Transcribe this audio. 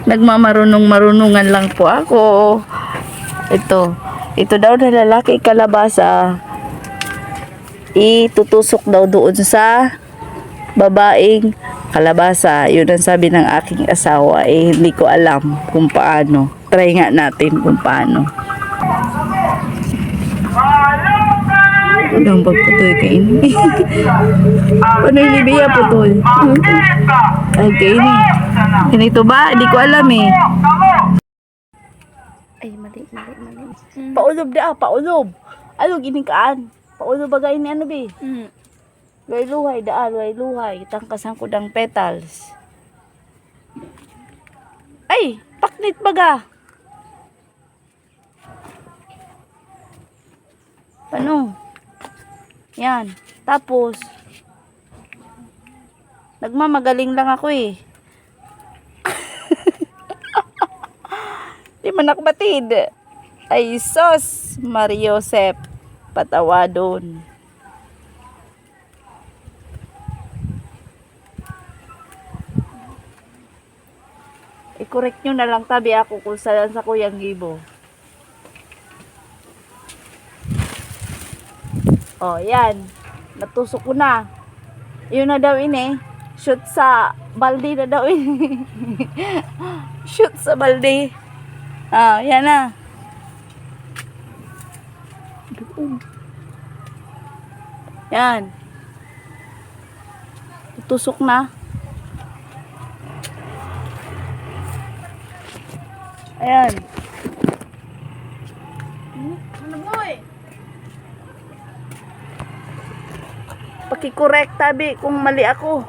Nagmamarunong-marunungan lang po ako. Ito daw na lalaki kalabasa. Itutusok daw doon sa babaeng kalabasa. Yun ang sabi ng aking asawa. Hindi ko alam kung paano. Try nga natin kung paano. Anong pagputoy ka ini? Paano yung libiya putol? Okay ini. Ganito ba? Hindi ko alam eh. Ay, mali. Paulob da, paulob. Ano, gininkaan? Paulob bagay ni ano be? Luhay da, luhay. Tangkasan ko dang petals. Ay, paknit baga. Ano? Yan. Tapos, nagmamagaling lang ako eh. Di man nakbatid. Ay, sos, Mariosep. Patawadon. I-correct nyo na lang tabi ako kung saan sa Kuyang Gibo. Oh, yan. Natusok ko na. Yun na daw ini. Shoot sa balde na daw ini. Shoot sa balde. Ah, yan na. Yan. Tusok na. Ayan. Ano boy? Paki-correct tabi kung mali ako.